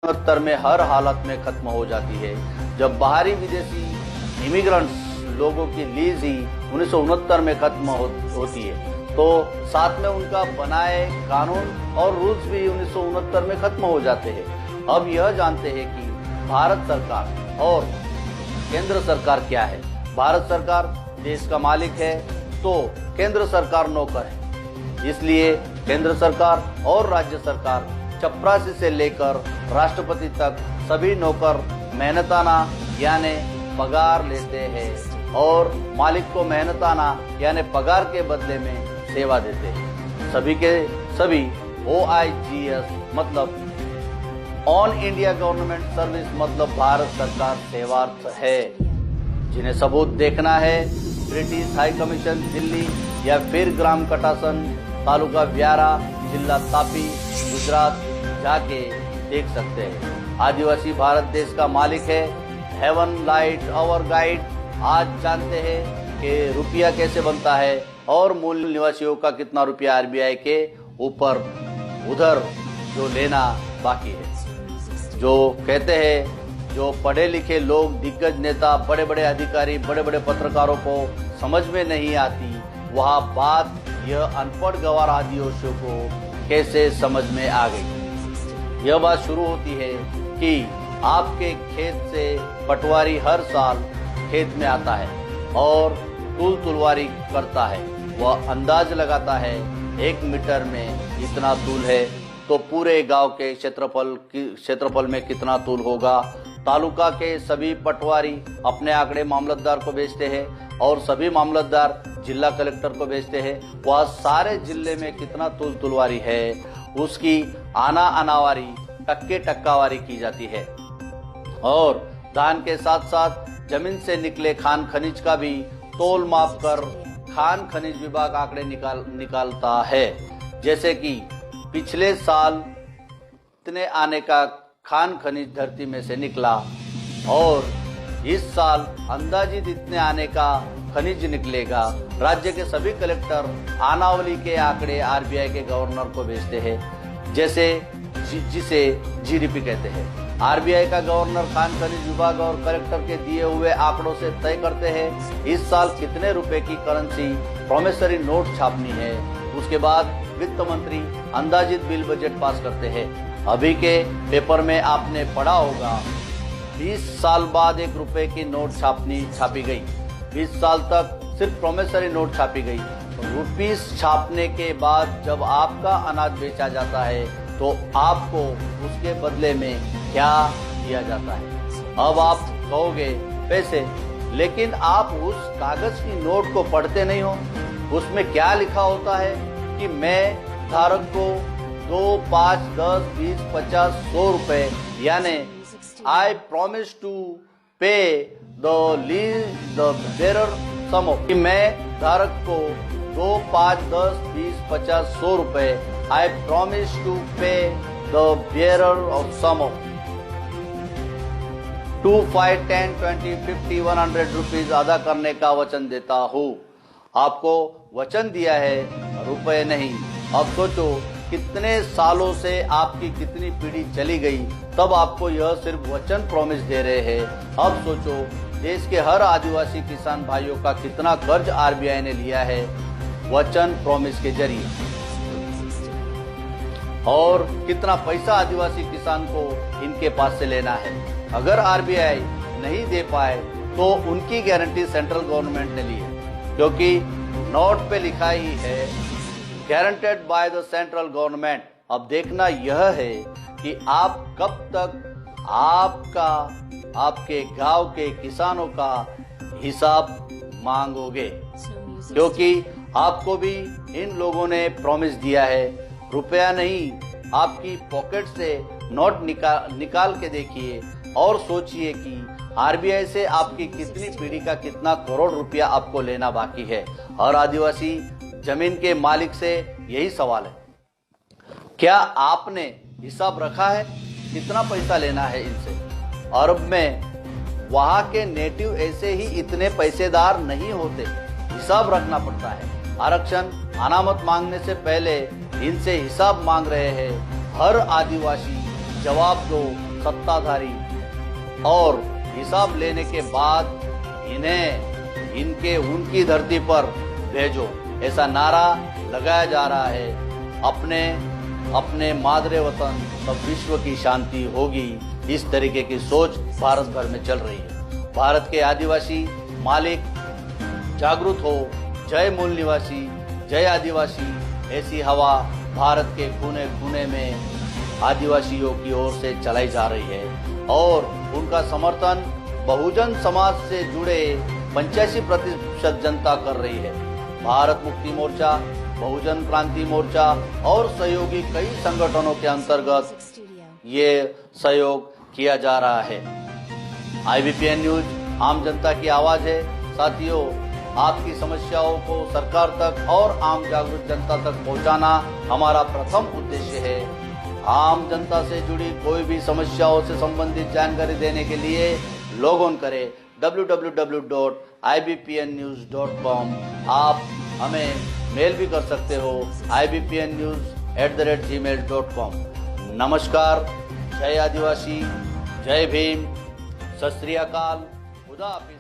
1969 में हर हालत में खत्म हो जाती है, जब बाहरी विदेशी इमिग्रेंट्स लोगों की लीज ही 1969 में खत्म होती है, तो साथ में उनका बनाए कानून और रूल्स भी 1969 में खत्म हो जाते हैं। अब यह जानते हैं कि भारत सरकार और केंद्र सरकार क्या है। भारत सरकार देश का मालिक है तो केंद्र सरकार नौकर है, इसलिए केंद्र सरकार और राज्य सरकार चपरासी से लेकर राष्ट्रपति तक सभी नौकर मेहनताना यानी पगार लेते हैं और मालिक को मेहनताना यानी पगार के बदले में सेवा देते हैं। सभी के सभी OIGS मतलब ऑन इंडिया गवर्नमेंट सर्विस मतलब भारत सरकार सेवार्थ है। जिन्हें सबूत देखना है ब्रिटिश हाई कमीशन दिल्ली या फिर ग्राम कटासन तालुका व्यारा जिला तापी गुजरात जाके देख सकते हैं। आदिवासी भारत देश का मालिक है। Heaven light our guide. आज जानते हैं कि रुपया कैसे बनता है और मूल निवासियों का कितना रुपया RBI के ऊपर उधर जो लेना बाकी है। जो कहते हैं जो पढ़े लिखे लोग दिग्गज नेता बड़े बड़े अधिकारी बड़े बड़े पत्रकारों को समझ में नहीं आती, वह बात यह अनपढ़ गंवार आदिवासियों को कैसे समझ में आ गई। यह बात शुरू होती है कि आपके खेत से पटवारी हर साल खेत में आता है और तुलवारी करता है। वह अंदाज लगाता है 1 मीटर में इतना तूल है तो पूरे गांव के क्षेत्रफल में कितना तूल होगा। तालुका के सभी पटवारी अपने आंकड़े मामलतदार को भेजते हैं और सभी मामलतदार जिला कलेक्टर को भेजते हैं। वह सारे जिले में कितना तुलवारी है उसकी आनावारी टक्कावारी की जाती है और धान के साथ साथ जमीन से निकले खान खनिज का भी तोल माप कर खान खनिज विभाग आंकड़े निकालता है। जैसे कि पिछले साल इतने आने का खान खनिज धरती में से निकला और इस साल अंदाजित इतने आने का खनिज निकलेगा। राज्य के सभी कलेक्टर आनावली के आंकड़े RBI के गवर्नर को भेजते हैं, जिसे GDP कहते हैं। RBI का गवर्नर खान खनिज विभाग और कलेक्टर के दिए हुए आंकड़ों से तय करते हैं इस साल कितने रुपए की करेंसी प्रोमिसरी नोट छापनी है। उसके बाद वित्त मंत्री अंदाजित बिल बजट पास करते हैं। अभी के पेपर में आपने पढ़ा होगा 20 साल बाद 1 रुपए की नोट छापी गई। 20 साल तक सिर्फ प्रोमिसरी नोट छापी गई। रुपीस छापने के बाद जब आपका अनाज बेचा जाता है तो आपको उसके बदले में क्या दिया जाता है। अब आप कहोगे पैसे, लेकिन आप उस कागज की नोट को पढ़ते नहीं हो। उसमें क्या लिखा होता है कि मैं धारक को 2, 5, 10, 20, 50, 100 रुपए यानी I promise to pay the bearer sum of, कि मैं धारक को 2, 5, 10, 20, 50, 100 रुपए I promise to pay the bearer of sum of 2, 5, 10, 20, 50, 100 rupees अदा करने का वचन देता हूँ। आपको वचन दिया है, रुपए नहीं। अब सोचो कितने सालों से आपकी कितनी पीढ़ी चली गई, तब आपको यह सिर्फ वचन प्रॉमिस दे रहे हैं। अब सोचो देश के हर आदिवासी किसान भाइयों का कितना कर्ज RBI ने लिया है वचन प्रॉमिस के जरिए, और कितना पैसा आदिवासी किसान को इनके पास से लेना है। अगर RBI नहीं दे पाए तो उनकी गारंटी सेंट्रल गवर्नमेंट ने ली है, क्योंकि नोट पे लिखा ही है guaranteed by the central government. अब देखना यह है कि आप कब तक आपके गांव के किसानों का हिसाब मांगोगे, क्योंकि आपको भी इन लोगों ने प्रॉमिस दिया है। रुपया नहीं, आपकी पॉकेट से नोट निकाल के देखिए और सोचिए कि RBI से आपकी कितनी पीढ़ी का कितना करोड़ रुपया आपको लेना बाकी है। और आदिवासी जमीन के मालिक से यही सवाल है, क्या आपने हिसाब रखा है कितना पैसा लेना है इनसे? अरब में वहां के नेटिव ऐसे ही इतने पैसेदार नहीं होते, हिसाब रखना पड़ता है। आरक्षण अनामत मांगने से पहले इनसे हिसाब मांग रहे हैं। हर आदिवासी जवाब दो सत्ताधारी और हिसाब लेने के बाद इन्हें इनके उनकी धरती पर भेजो, ऐसा नारा लगाया जा रहा है। अपने अपने मादरे वतन तब विश्व की शांति होगी, इस तरीके की सोच भारत भर में चल रही है। भारत के आदिवासी मालिक जागरूक हो, जय मूल निवासी, जय आदिवासी, ऐसी हवा भारत के कोने कोने में आदिवासियों की ओर से चलाई जा रही है और उनका समर्थन बहुजन समाज से जुड़े 85% जनता कर रही है। भारत मुक्ति मोर्चा, बहुजन क्रांति मोर्चा और सहयोगी कई संगठनों के अंतर्गत ये सहयोग किया जा रहा है। IBPN न्यूज आम जनता की आवाज है। साथियों, आपकी समस्याओं को सरकार तक और आम जागरूक जनता तक पहुंचाना हमारा प्रथम उद्देश्य है। आम जनता से जुड़ी कोई भी समस्याओं से संबंधित जानकारी देने के लिए लॉग ऑन करें www.ibpnnews.com। आप हमें मेल भी कर सकते हो ibpnnews@gmail.com। नमस्कार, जय आदिवासी, जय भीम, सत श्री अकाल, खुदा हाफिज।